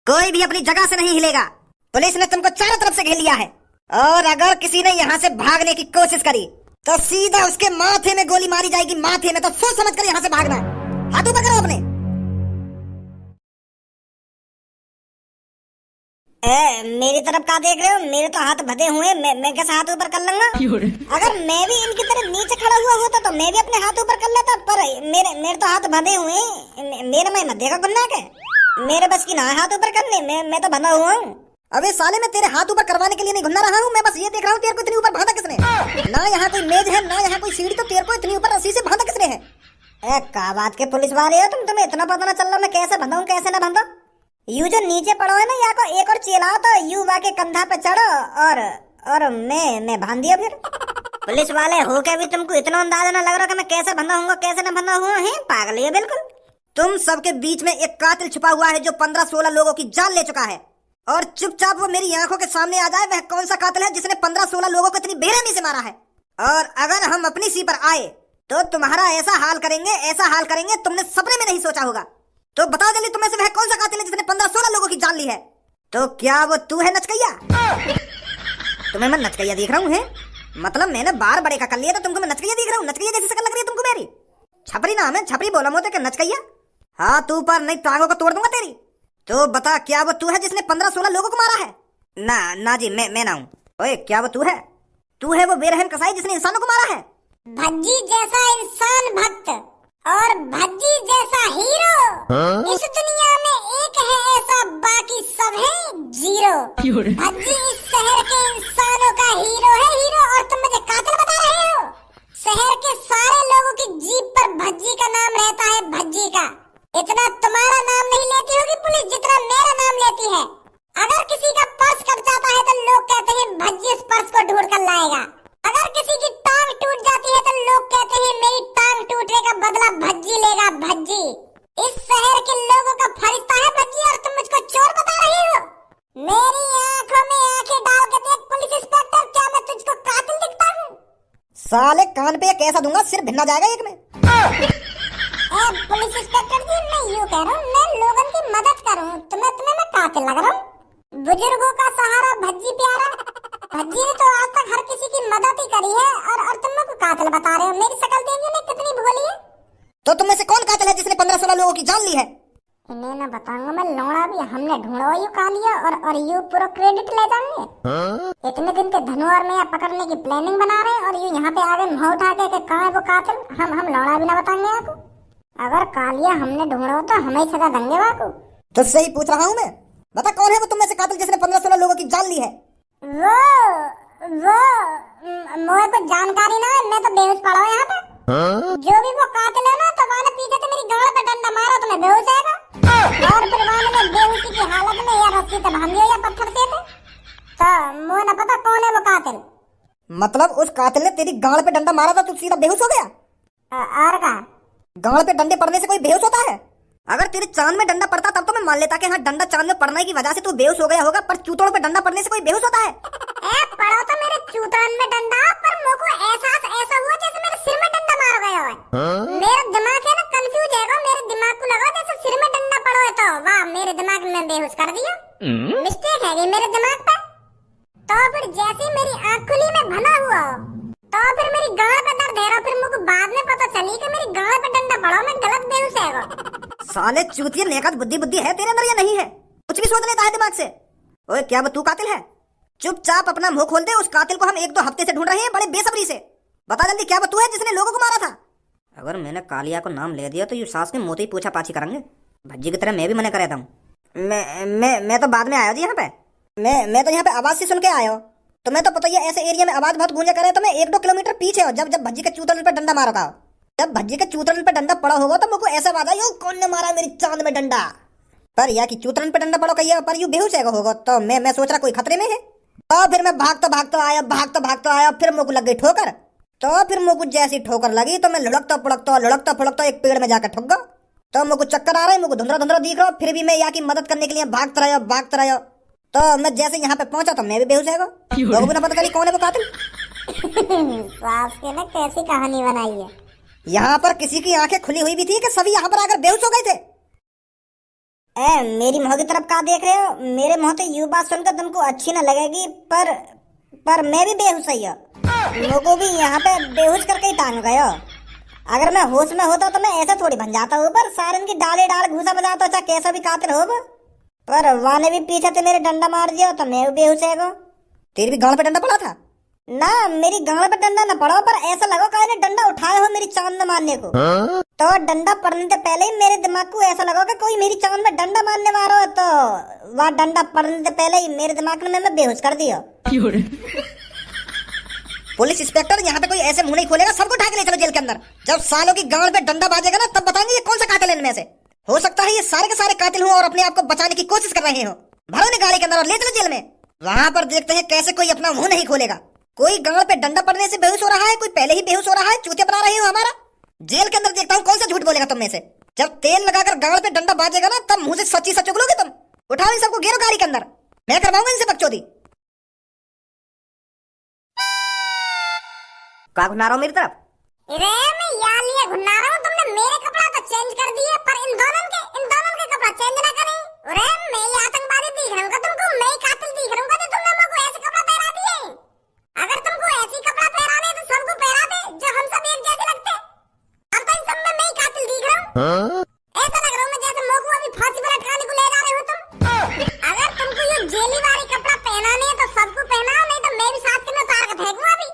कोई भी अपनी जगह से नहीं हिलेगा। पुलिस ने तुमको चारों तरफ से घेर लिया है और अगर किसी ने यहाँ से भागने की कोशिश करी तो सीधा उसके माथे में गोली मारी जाएगी, माथे में। तो सोच समझ कर यहाँ से भागना। हाथ ऊपर करो अपने। मेरी तरफ क्या देख रहे हो? मेरे तो हाथ बंधे हुए, मैं कैसे हाथ ऊपर कर लूंगा? अगर मैं भी इनकी तरह नीचे खड़ा हुआ होता तो मैं भी अपने हाथ ऊपर कर लेता, पर मेरे तो हाथ बंधे हुए। मेरे में मत देखा गुन्ना के, मेरे बस की ना हाथ ऊपर करने। मैं तो बंधा हुआ हूँ। अबे साले, मैं तेरे हाथ ऊपर करवाने के लिए नहीं घुन्ना रहा हूँ। मैं बस ये देख रहा हूँ तेरे को इतनी ऊपर बांधा किसने? ना यहाँ कोई मेज है ना यहाँ कोई सीढ़ी, तो तेरे को इतनी ऊपर रस्सी से बांधा किसने है? क्या बात के पुलिस वाले हो तुम? तुम्हें इतना पता ना चल रहा मैं कैसे बंधा हूँ कैसे ना बंधा? यू जो नीचे पड़ो है ना, या को एक और चिल्लाओ तो यू के कंधा पे चढ़ो और मैं बांध दिया फिर। पुलिस वाले हो के भी तुमको इतना अंदाजा ना लग रहा कि मैं कैसे बंधा हूँ कैसे ना बंधा हुआ है? पागल है बिल्कुल। तुम सबके बीच में एक कातिल छुपा हुआ है जो 15-16 लोगों की जान ले चुका है, और चुपचाप वो मेरी आंखों के सामने आ जाए। वह कौन सा कातिल है जिसने 15-16 लोगों को इतनी बेरहमी से मारा है? और अगर हम अपनी सी पर आए तो तुम्हारा ऐसा हाल करेंगे तुमने सपने में नहीं सोचा होगा। तो बताओ जल्दी, तुम्हें से वह कौन सा कातिल है जिसने 15-16 लोगों की जान ली है? तो क्या वो तू है नचकैया? तुम्हें मैं नचकैया दिख रहा हूँ है? मतलब मैंने बार बड़े का कर लिया तो तुमको मैं नचकैया दिख रहा हूँ? नचकैया जैसी शक्ल लग रही है तुमको मेरी? छपरी नाम है, छपरी बोला मोते के नचकैया। हाँ तू पर नहीं, टांगों को तोड़ दूंगा तेरी। तो बता, क्या वो तू है जिसने 15-16 लोगों को मारा है? ना जी, मैं ना हूँ। ओए, क्या वो तू है? तू है वो बेरहम कसाई जिसने इंसानों को मारा है? भज्जी जैसा इंसान भक्त और भज्जी जैसा हीरो इस दुनिया में एक है ऐसा, बाकी सब है जीरो। भज्जी इस शहर के इंसानों का हीरो है, हीरो। और तुम मुझे कातिल बता रहे हो? शहर के सारे लोगों की जीप पर भज्जी का नाम रहता है, भज्जी का। इतना तुम्हारा नाम नहीं लेती होगी पुलिस जितना मेरा नाम लेती है। अगर किसी का पर्स कट जाता है तो लोग कहते हैं भज्जी उस पर्स को ढूंढ कर लाएगा। अगर किसी की टांग टूट जाती है तो लोग कहते हैं मेरी टांग टूटने का बदला भज्जी लेगा, भज्जी। इस शहर के लोगों का फरिश्ता है भज्जी, और तुम मुझको चोर बता रही हो? मेरी आंखों में आंखें डाल के देख पुलिस इंस्पेक्टर, क्या मैं तुझको कातिल दिखता हूँ? साले कान पे कैसा दूंगा, सिर भिन्ना जाएगा एक में। पुलिस इंस्पेक्टर जी, मैं यूँ कह रहा हूँ, मैं लोगों की मदद करूँ, तुम्हें मैं कातिल लग रहा हूँ? बुजुर्गों का सहारा भज्जी प्यारा। भज्जी ने तो आज तक हर किसी की मदद ही करी है, और तुम लोग कातिल बता रहे हो? मेरी शक्ल देखिए ना कितनी भोली है। तो तुम में से कौन कातिल है जिसने 15-16 लोगों की जान ली है? इन्हें ना बताऊंगा मैं, लौड़ा भी हमने ढूंढा यू का लिया और यू पूरा क्रेडिट ले जाएंगे। इतने दिन के धनु और मैं पकड़ने की प्लानिंग बना रहे हैं, और यू यहाँ पे आ गए मुँह उठा के कहाँ है वो कातिल? हम लौड़ा भी ना बताएंगे आपको। अगर कालिया हमने ढूंढा तो हमें सजा देंगे आपको। तो सही पूछ रहा हूँ मैं, बता कौन है वो तुम में से कातिल जिसने 15-16 लोगों की जान ली है? वो मुझे कुछ जानकारी ना है, मैं तो बेहोश पड़ा हूँ यहाँ पे। जो भी वो कातिल है ना, तो वाले पीछे तो मेरी गाड़ पे डंडा मारा तो मैं बेहोश आएगा, और फिर वाले ने बेहोशी की हालत में या रस्सी से बांध दिया या पत्थर से। तो मुझे ना पता कौन है वो कातिल। मतलब उस कातिल ने तेरी गाड़ पे डंडा मारा था, तू सीधा बेहोश हो गया? और का गाड़ पे डंडे पड़ने से कोई बेहोश होता है? अगर तेरे चांद में डंडा पड़ता तब तो मैं मान लेता कि हाँ डंडा चांद में पड़ने की वजह से तू बेहोश हो गया होगा, पर चूतोड़ पे डंडा पड़ने से कोई बेहोश होता है? पड़ा तो मेरे चूतन में डंडा, पर मुझको एहसास ऐसा हुआ जैसे मेरे सिर में डंडा मारा गया है। मेरा दिमाग है ना कंफ्यूज है, मेरे दिमाग को लगा जैसे सिर में डंडा पड़ा है। तो वाह, मेरे दिमाग में बेहोश कर दिया। मिस्टेक है ये मेरे दिमाग पे। तो फिर जैसे मेरी आँख खुली मैं भला हुआ, तो फिर मेरी गाड़ पे दर्द है, फिर मुझको बाद में पता चली कि मेरी गाड़ पे डंडा पड़ा, मैं गलत बेहोश है। साले चूतिया, नेकत बुद्धि है तेरे अंदर या नहीं है? कुछ भी सोच लेता है दिमाग से। ओए, क्या वो तू कातिल है? चुपचाप अपना मुंह खोल दे। उस कातिल को हम 1-2 हफ्ते से ढूंढ रहे हैं बड़े बेसब्री से। बता जल्दी, क्या वो तू है जिसने लोगों को मारा था? अगर मैंने कालिया को नाम ले दिया तो ये सास के मोते ही पूछा पाछी करेंगे। भज्जी की तरह मैं भी मना कर रहा हूँ। मैं तो बाद में आया जी यहाँ पे। मैं तो यहाँ पे आवाज से सुन के आया हूँ। तुम्हें तो पता ही है ऐसे एरिया में आवाज बहुत गूंजा करे, तो मैं 1-2 किलोमीटर पीछे हो जब भज्जी के चूतन पे डंडा मारा था। जब भज्जी के चूतन पे डंडा पड़ा होगा तो मुझको ऐसा आवाज आई, कौन ने मारा मेरी चांद में डंडा? पर या कि चूतन पे डंडा पड़ा कहिए, पर यू बेहोश होगा। तो मैं सोच रहा कोई खतरे में है। तो फिर मैं भागता आया, फिर मुझको लग गई ठोकर। तो फिर मुझको जैसी ठोकर लगी तो मैं लुढ़कता फुड़कता एक पेड़ में जाकर ठुक गया। तो मुझको चक्कर आ रहा है, मुझको धुंधला दिख रहा, फिर भी मैं यहाँ की मदद करने के लिए भागता रहा। तो मैं जैसे यहाँ पे पहुंचा तो मैं भी बेहोश है। लोगों को ना पता चली कौन है वो कातिल। सास के ना कैसी कहानी बनाई है। यहाँ पर किसी की आंखें खुली हुई भी थी कि सभी यहाँ पर आकर बेहोश हो गए थे। मेरी मुँह की तरफ कहाँ देख रहे हो? मेरे मुँह से यूं बात सुनकर तुमको अच्छी न लगेगी, पर मैं भी बेहोश ही हूँ। लोगों भी यहाँ पे बेहोश करके ही टांग गए हो। अगर मैं होश में होता तो मैं ऐसा थोड़ी बन जाता हूँ, पर सारे इनकी डाले डाल घूसा बजाता, चाहे कैसा भी कातिल हो। पर वाने भी पीछे से मेरे डंडा मार दिया तो मैं भी बेहोश है। तेरी भी गांड पे डंडा पड़ा था? ना, मेरी गांड पे डंडा न पड़ा, पर ऐसा लगा कि डंडा उठाए हो मेरी चांद में मारने को। तो डंडा पड़ने से पहले ही मेरे दिमाग को ऐसा लगा कि कोई मेरी चांद में डंडा मारने वाला हो, तो वह डंडा पड़ने से पहले ही मेरे दिमाग में मैं बेहोश कर दिया। पुलिस इंस्पेक्टर, यहाँ पे कोई ऐसे मुंह नहीं खोलेगा, सबको उठा के ले चलो जेल के अंदर। जब सालों की गांड पे डंडा बाजेगा ना, तब बताएंगे ये कौन सा कातिल है इनमें से। हो सकता है ये सारे के सारे कातिल हो और अपने आप को बचाने की कोशिश कर रहे हो। भरो इन्हें गाड़ी के अंदर और ले चलो जेल में। वहाँ पर देखते हैं कैसे कोई अपना मुंह नहीं खोलेगा। कोई गांड पे डंडा पड़ने से बेहोश हो रहा है, कोई पहले ही बेहोश हो रहा है। चूतिया बना रहे हो हमारा। जेल के अंदर देखता हूँ कौन सा झूठ बोलेगा तुम में से। जब तेल लगाकर गांड पे डंडा बाजेगा ना, तब मुंह से सच्ची सच उगलोगे तुम। उठाओ इन सबको, घेरो गाड़ी के अंदर, मैं करवाऊंगा इनसे बकचोदी। क्या घुना रहा हो मेरी तरफ? अरे मैं यहाँ लिए घुना रहा हूँ, तुमने मेरे कपड़ा तो चेंज कर दिए, पर इन दोनों के कपड़ा चेंज ना करें। अरे मैं ये आतंकवादी दिख रहा हूँ तुमको, मैं कातिल दिख रहा हूँ, तो तुम लोगों को ऐसे कपड़ा पहना दिए। अगर तुमको ऐसी कपड़ा पहनाने तो सबको पहना दे, जो हम सब एक जैसे लगते। अब तो इन सब में मैं ही कातिल दिख रहा हूँ। ऐसा लग रहा हूँ मैं जैसे मोको अभी फांसी पर लटकाने को ले जा रहे हो तुम। अगर तुमको ये जेली वाली कपड़ा पहनाने है तो सबको पहनाओ, नहीं तो मैं भी साथ में उतार के फेंकूं अभी।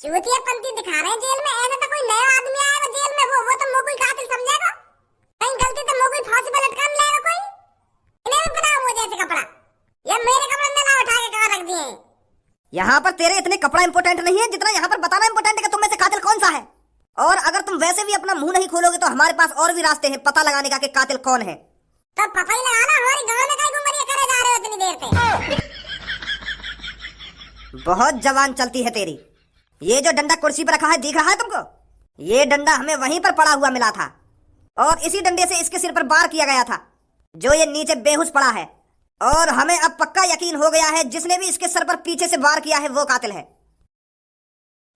चूतिया पंती दिखा रहे हैं जेल में। ऐसे तो कोई नया आदमी आएगा जेल में, वो तो मोको ही कातिल समझेगा। कहीं गलती तो मोको ही फांसी पर लटकाने लेगा कोई। इन्हें भी बनाओ वो जैसे कपड़ा, या मेरे कपड़े में ना उठा के कहाँ रख दिए। यहाँ पर तेरे इतने कपड़ा इंपोर्टेंट नहीं है जितना यहाँ पर बताना इंपोर्टेंट है कि तुम में से कातिल कौन सा है। और अगर तुम वैसे भी अपना मुंह नहीं खोलोगे तो हमारे पास और भी रास्ते हैं पता लगाने का कि कातिल कौन है। तो पता ही लगाना, हमारी गाँव में कहीं गुमरिया करे जा रहे हो इतनी देर से। बहुत जवान चलती है तेरी। ये जो डंडा कुर्सी पर रखा है दिख रहा है तुमको? ये डंडा हमें वहीं पर पड़ा हुआ मिला था और इसी डंडे से इसके सिर पर वार किया गया था, जो ये नीचे बेहोश पड़ा है। और हमें अब पक्का यकीन हो गया है जिसने भी इसके सर पर पीछे से वार किया है वो कातिल है।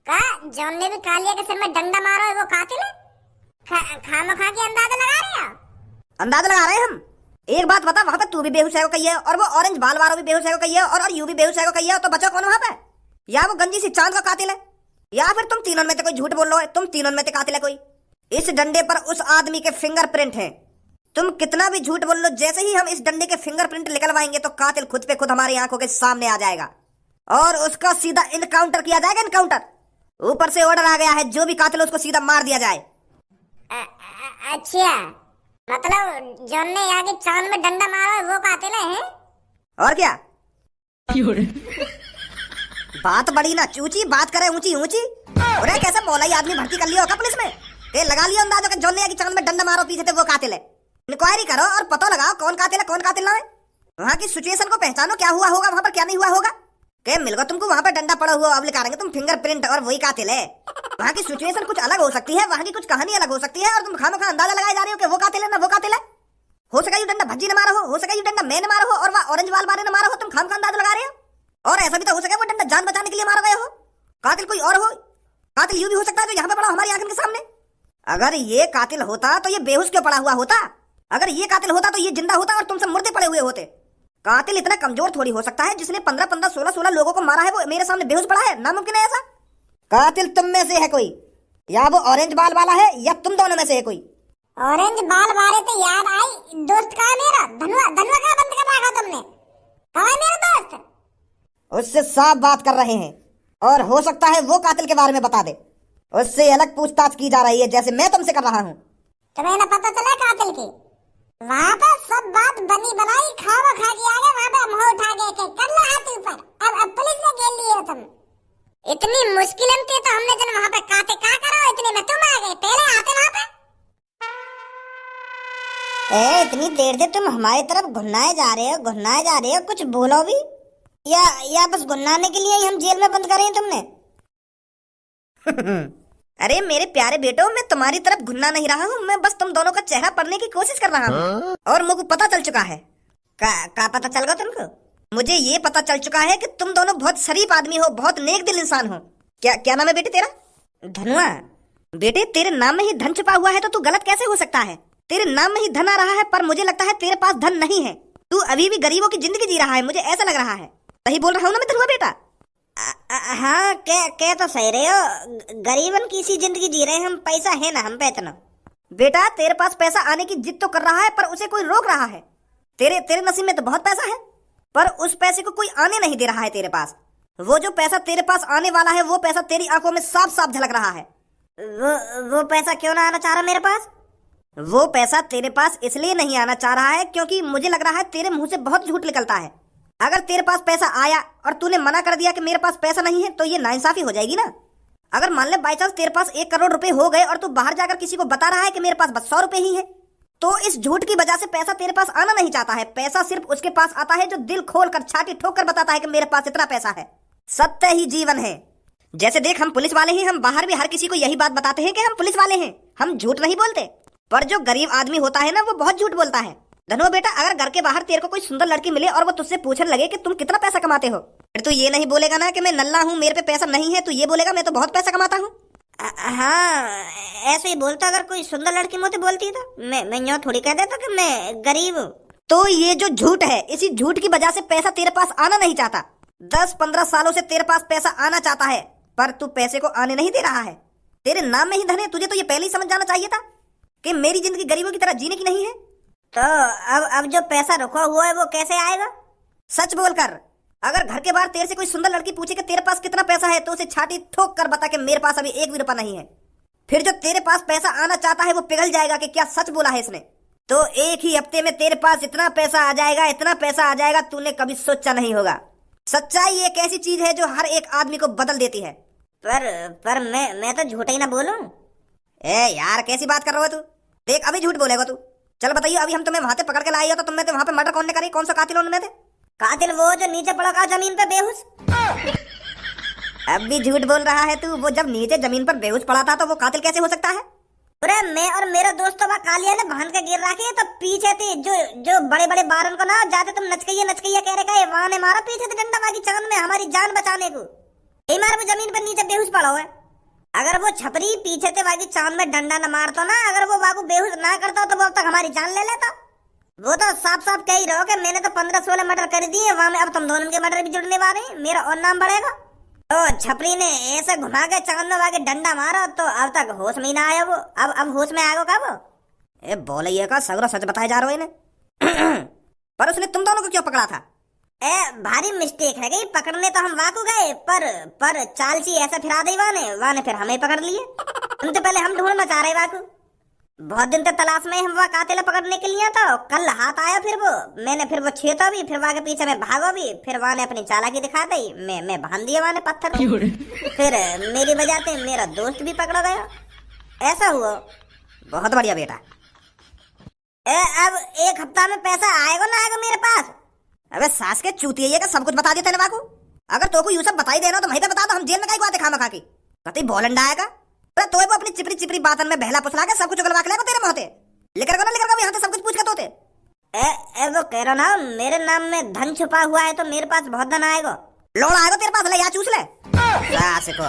का जॉन ने भी कालिया के सिर में डंडा मारा है वो कातिल है? खामखा के अंदाजा लगा रहे हैं। अंदाजा लगा रहे हैं हम। एक बात बता, वहां पे तू भी बेहोश है को कही है, और वो ऑरेंज बाल वालों भी बेहोश है को कही है, और यू भी बेहोश है को कही है। तो बचा कौन वहां पे? या वो गंजी सी चांद का कातिल है, या फिर तुम तीनों में से कोई झूठ बोल रहे हो। तुम तीनों में से कातिल है कोई। इस डंडे पर उस आदमी के फिंगरप्रिंट हैं। तुम कितना भी झूठ बोल लो, जैसे ही हम इस डंडे के फिंगरप्रिंट निकलवाएंगे तो कातिल खुद पे खुद हमारी आंखों के सामने आ जाएगा और उसका सीधा इनकाउंटर किया जाएगा। इनकाउंटर ऊपर से ऑर्डर आ गया है, जो भी कातिल उसको सीधा मार दिया जाए। अच्छा, मतलब जॉन ने आगे चांद में डंडा मारा वो कातिल है? और क्या? बात बड़ी ना चूची, बात करे ऊंची ऊंची। अरे कैसा मौलाई आदमी भर्ती कर लिया होगा पुलिस में। ते लगा लिया अंदाजा कि जॉन ने आगे चांद में डंडा मारो पीछे थे वो कातिल है। इंक्वायरी करो और पता लगाओ कौन कातिल है कौन कातिल ना है। वहाँ की सिचुएशन को पहचानो, क्या हुआ होगा वहाँ पर क्या नहीं हुआ होगा। क्या मिल गया तुमको वहाँ पर डंडा पड़ा हुआ, अब निकालेंगे तुम फिंगरप्रिंट और वही कातिल है। वहाँ की सिचुएशन कुछ अलग हो सकती है, वहाँ की कुछ कहानी अलग हो सकती है, और तुम खामखा अंदाजा लगाए जा रहे हो कि वो कातिल है ना वो कातिल है। हो सका ये डंडा भज्जी ने मारा हो सका ये डंडा मैं ने मारा हो, और वह ऑरेंज वाल वाले ने मारा हो। तुम खामखा अंदाजा लगा रहे हो। और ऐसा भी तो हो सके वो डंडा जान बचाने के लिए मारा गया हो। कातिल कोई और हो। कातिल यूं भी हो सकता है जो यहाँ पे पड़ा हमारी आंखों के सामने। अगर ये कातिल होता तो ये बेहोश क्यों पड़ा हुआ होता? अगर ये कातिल होता तो ये जिंदा होता और तुमसे मुर्दे पड़े हुए होते। कातिल इतना कमजोर थोड़ी हो सकता है। जिसने 15-15, 16-16 लोगों को मारा है वो मेरे सामने बेहोश पड़ा है। नामुमकिन है ऐसा। कातिल तुम में से है कोई, या वो ऑरेंज बाल वाला है, या तुम दोनों में से है कोई। ऑरेंज बाल वाले तो याद आई, दोस्त कहाँ मेरा? धनुआ कहाँ बंद कर रखा तुमने? कहाँ है मेरा दोस्त? उससे साफ बात कर रहे हैं, और हो सकता है वो कातिल के बारे में बता दे। उससे अलग पूछताछ की जा रही है जैसे मैं तुमसे कर रहा हूँ। तुम्हें ना पता चला कातिल की? वहाँ पे सब बात बनी बनाई खावा खा के आ गए। वहाँ पे मुँह उठा गए के कर लो हाथ ऊपर। अब पुलिस ने घेर लिए हो तुम। इतनी मुश्किल थी तो हमने जब वहाँ पे काते का करो, इतने में तुम आ गए। पहले आते वहाँ पे। इतनी देर से तुम हमारी तरफ घुन्नाए जा रहे हो, कुछ बोलो भी, या बस गुन्नाने के लिए ही हम जेल में बंद करे हैं तुमने? अरे मेरे प्यारे बेटो, मैं तुम्हारी तरफ घुन्ना नहीं रहा हूँ। मैं बस तुम दोनों का चेहरा पढ़ने की कोशिश कर रहा हूँ, और मुझे पता चल चुका है। का पता चल गया तुमको? मुझे ये पता चल चुका है कि तुम दोनों बहुत शरीफ आदमी हो, बहुत नेक दिल इंसान हो। क्या नाम है बेटे तेरा? धनुआ। बेटे तेरे नाम में ही धन छुपा हुआ है तो तू गलत कैसे हो सकता है? तेरे नाम में ही धन आ रहा है, पर मुझे लगता है तेरे पास धन नहीं है। तू अभी भी गरीबों की जिंदगी जी रहा है, मुझे ऐसा लग रहा है। सही बोल रहा हूँ ना मैं धनुआ बेटा? हाँ, क्या तो सही रहे हो। गरीबन की सी जिंदगी जी रहे हैं हम, पैसा है ना हम पे इतना। बेटा तेरे पास पैसा आने की जिद तो कर रहा है, पर उसे कोई रोक रहा है। तेरे नसीब में तो बहुत पैसा है, पर उस पैसे को कोई आने नहीं दे रहा है तेरे पास। वो जो पैसा तेरे पास आने वाला है, वो पैसा तेरी आंखों में साफ साफ झलक रहा है। वो पैसा क्यों ना आना चाह रहा मेरे पास? वो पैसा तेरे पास इसलिए नहीं आना चाह रहा है क्योंकि मुझे लग रहा है तेरे मुंह से बहुत झूठ निकलता है। अगर तेरे पास पैसा आया और तूने मना कर दिया कि मेरे पास पैसा नहीं है, तो ये नाइंसाफी हो जाएगी ना। अगर मान ले बाई चांस तेरे पास 1 करोड़ रुपए हो गए और तू बाहर जाकर किसी को बता रहा है कि मेरे पास बस 100 रुपए ही है, तो इस झूठ की वजह से पैसा तेरे पास आना नहीं चाहता है। पैसा सिर्फ उसके पास आता है जो दिल खोल कर छाती ठोक कर बताता है कि मेरे पास इतना पैसा है। सत्य ही जीवन है। जैसे देख, हम पुलिस वाले हैं, हम बाहर भी हर किसी को यही बात बताते हैं कि हम पुलिस वाले हैं, हम झूठ नहीं बोलते। पर जो गरीब आदमी होता है ना, वो बहुत झूठ बोलता है। धनुआ बेटा, अगर घर के बाहर तेरे को कोई सुंदर लड़की मिले और वो तुझसे पूछने लगे कि तुम कितना पैसा कमाते हो, फिर तू ये नहीं बोलेगा ना कि मैं नल्ला हूँ, मेरे पे पैसा नहीं है। तू ये बोलेगा मैं तो बहुत पैसा कमाता हूँ। हाँ, ऐसे ही बोलता। अगर कोई सुंदर लड़की मुझे बोलती तो मैं यूं थोड़ी कह देता कि मैं गरीब हूँ। तो ये जो झूठ है, इसी झूठ की वजह से पैसा तेरे पास आना नहीं चाहता। 10-15 सालों से तेरे पास पैसा आना चाहता है, पर तू पैसे को आने नहीं दे रहा है। तेरे नाम में ही धन है। तुझे तो ये पहले ही समझ जाना चाहिए था कि मेरी जिंदगी गरीबों की तरह जीने की नहीं है। तो अब जो पैसा रुका हुआ है वो कैसे आएगा? सच बोलकर। अगर घर के बाहर तेरे से कोई सुंदर लड़की पूछे कि तेरे पास कितना पैसा है, तो उसे छाती ठोक कर बता कि मेरे पास अभी 1 भी रुपया नहीं है। फिर जो तेरे पास पैसा आना चाहता है वो पिघल जाएगा कि क्या सच बोला है इसने। तो 1 ही हफ्ते में तेरे पास इतना पैसा आ जाएगा, इतना पैसा आ जाएगा, तूने कभी सोचा नहीं होगा। सच्चाई एक ऐसी चीज है जो हर एक आदमी को बदल देती है। पर मैं तो झूठ ही ना बोलूं। ए यार, कैसी बात कर रहे हो तू? देख, अभी झूठ बोलेगा तू। चल बताइए, अभी हम तुम्हें वहां से पकड़ के लाए हो तो तुमने वहां पे मर्डर कौन ने करी? कौन सा कातिल उनमें थे? कातिल वो जो नीचे पड़ा था जमीन पे बेहोश। अब भी झूठ बोल रहा है तू। वो जब नीचे जमीन पर बेहोश पड़ा था तो वो कातिल कैसे हो सकता है? अरे मैं और मेरा दोस्त वहाँ कालिया ने बांध के गिर रखे, तो पीछे थे जो बड़े बड़े बारन को ना जाते तुम नचकैया कह रहे, वहां ने मारा पीछे से डंडा बाकी चांद में हमारी जान बचाने को। यही मार वो जमीन पर नीचे बेहोश पड़ा हुआ है। अगर वो छपरी पीछे थे बाकी चांद में डंडा न मारता ना, अगर वो वाकू बेहोश ना करता तो वो अब तक हमारी जान ले लेता। वो तो साफ साफ कह ही रहो कि मैंने तो 15-16 मर्डर कर दिए वहां में, अब तुम दोनों के मर्डर भी जुड़ने वाले हैं, मेरा और नाम बढ़ेगा। तो छपरी ने ऐसे घुमा के चांद में वाके डंडा मारा तो अब तक होश में ही ना आया वो। अब होश में आएगा कब? ए बोले का सगरो सच बताए जा रहे हो इन्हें। पर उसने तुम दोनों को क्यों पकड़ा था? ए भारी मिस्टेक है गई। पकड़ने तो हम वाकू गए, पर चालसी ऐसा फिरा दी वाने फिर हमें पकड़ लिए। उनसे पहले हम ढूंढना चाह रहे वाकू। बहुत दिन तक तलाश में हम वह कातिल पकड़ने के लिए तो कल हाथ आया। फिर मैंने फिर वो छेता भी, फिर वहां के पीछे में भागो भी, फिर वहां ने अपनी चालाकी दिखा दी। मैं बांध दिया वहां ने पत्थर। फिर मेरी वजह से मेरा दोस्त भी पकड़ा गया। ऐसा हुआ। बहुत बढ़िया बेटा। अब 1 हफ्ता में पैसा आएगा ना आएगा मेरे पास? अबे सास के चूतिया का सब कुछ बता दिया तेने बाकू। अगर तो को यूसुफ बताई देना तो वहीं पे बता दो, हम जेल में काई खामा खा के कतई बोलंडा आएगा। तो वो अपनी चिपरी बातन में बहला पुसला के सब कुछ उगलवा के तेरे मोहते लेकर को यहाँ से सब कुछ पूछ के तोते। वो कह रहा ना मेरे नाम में धन छुपा हुआ है, तो मेरे पास बहुत धन आएगा। लोड़ आएगा तेरे पास, ले या चूस ले सास को।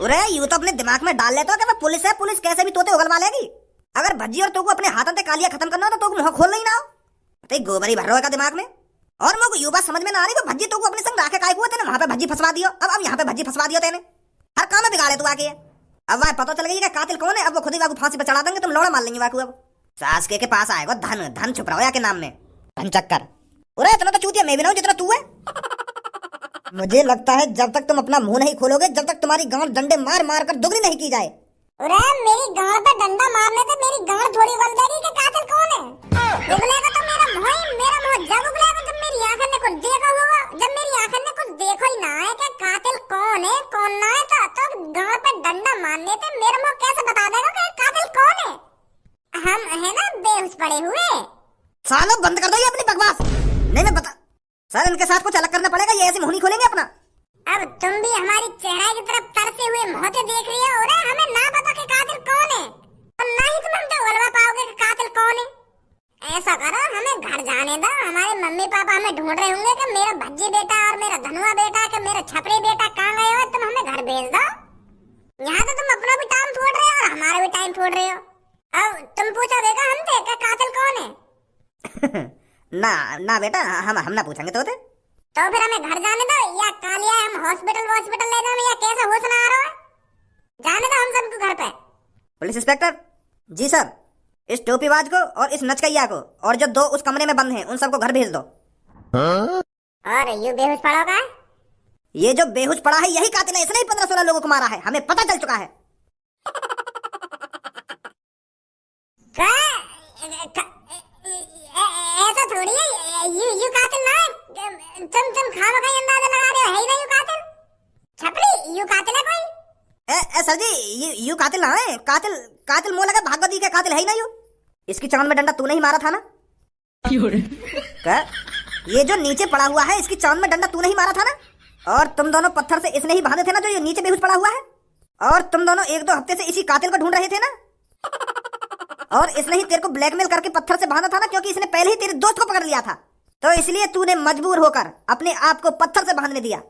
अरे यू तो अपने दिमाग में डाल लेता कि पुलिस है, पुलिस कैसे भी तोते उगलवा लेगी। अगर भज्जी और तो को अपने हाथों से कालिया खत्म करना हो तो मुंह खोल नहीं ना हो। गोबरी भर रहा दिमाग में। और मुझे यू बात समझ में ना आ रही कि भज्जी तो को अपने संग राखे काय हुआ तेने वहां पे भज्जी फंसवा दियो। अब यहाँ पे भज्जी फंसवा दियो तेने। हर काम में बिगाड़े तू आके। अब वह पता चल गई कि कातिल कौन है। अब वो खुद ही वाकू फांसी पे चढ़ा देंगे, तुम लोड़ा मार लेंगे वाकू। अब सास के पास आएगा धन छुप रहा के नाम में धन चक्कर। अरे इतना तो चूतिया मैं भी ना हूं जितना तू है। मुझे लगता है जब तक तुम अपना मुंह नहीं खोलोगे, जब तक तुम्हारी गांड डंडे मार मार कर दुगनी नहीं की जाए। अरे मेरी गांड पे डंडा मारने से मेरी गांड थोड़ी उगल जाएगी कि कातिल कौन है। उगलेगा तो मेरा मुंह जब उगलेगा जब मेरी आंखों ने कुछ देखा होगा। जब मेरी आंखों ने कुछ देखो ही ना है कि कातिल कौन है कौन ना है, तो गांड पे डंडा मारने से मेरा मुंह कैसे बता देगा कि कातिल कौन है? हम है ना बेहोश पड़े हुए। सालों बंद कर दो ये अपनी बकवास। नहीं मैं बता सर, इनके साथ कुछ अलग करना पड़ेगा। ये ऐसे मुंह नहीं खोलेंगे अपना। अब तुम भी हमारी चेहरा की तरफ तरसे हुए मोहते देख रही हो। अरे हमें ना पता कि कातिल कौन है, और ना ही तुम हमसे उगलवा पाओगे कि कातिल कौन है। ऐसा करो, हमें घर जाने दो। हमारे मम्मी पापा हमें ढूंढ रहे होंगे कि मेरा भज्जी बेटा और मेरा धनुआ बेटा कि मेरा छपरी बेटा कहाँ गए हो। तुम हमें घर भेज दो। यहाँ तो तुम अपना भी टाइम छोड़ रहे हो और हमारा भी टाइम छोड़ रहे हो। अब तुम पूछो देखा हमसे कि कातिल कौन है। ना ना बेटा, हम ना पूछेंगे तो फिर हमें घर जाने दो, या कालिया हम हॉस्पिटल ले जाए, या कैसा होश ना आ रहा है। जाने दो हम सबको घर पे। पुलिस इंस्पेक्टर जी सर, इस टोपीबाज को और इस नचकैया को और जो 2 उस कमरे में बंद हैं उन सबको घर भेज दो। और यू बेहोश पड़ा होगा। ये जो बेहोश पड़ा है यही कातिल है, इसने ही 15-16 लोगों को मारा है, हमें पता चल चुका है। ऐसा थोड़ी है, यू कातिल ना है। तुम खामखा अंदाजा लगा रहे हो, है ही ना यू कातिल। छपरी यू कातिल है कोई। सर जी यू कातिल ना है, कातिल मोह लगा भागवती के कातिल है ही ना यू। इसकी चांद में डंडा तूने ही मारा था ना। क्या? ये जो नीचे पड़ा हुआ है इसकी चांद में डंडा तूने ही मारा था ना। और तुम दोनों पत्थर से इसने ही बांधे थे ना जो ये नीचे बेहोश पड़ा हुआ है। और तुम दोनों 1-2 हफ्ते से इसी कातिल को ढूंढ रहे थे ना। और इसने ही तेरे को ब्लैकमेल करके पत्थर से बांधा था ना, क्योंकि इसने पहले ही तेरे दोस्त को पकड़ लिया था, तो इसलिए तूने मजबूर होकर अपने आप को पत्थर से बांधने दिया।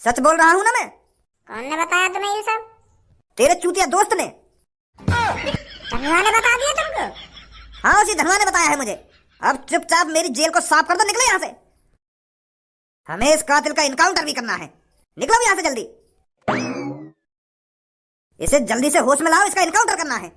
सच बोल रहा हूं ना मैं। कौन ने बताया तुम्हें ये सब? तेरे चूतिया दोस्त ने। धनवा ने बता दिया तुमको? हाँ, उसी धनवा ने बताया है मुझे। अब चुपचाप मेरी जेल को साफ कर दो, निकलो यहाँ से। हमें इस कातिल का इनकाउंटर भी करना है। निकलो यहाँ से जल्दी। इसे जल्दी से होश में लाओ, इसका इनकाउंटर करना है।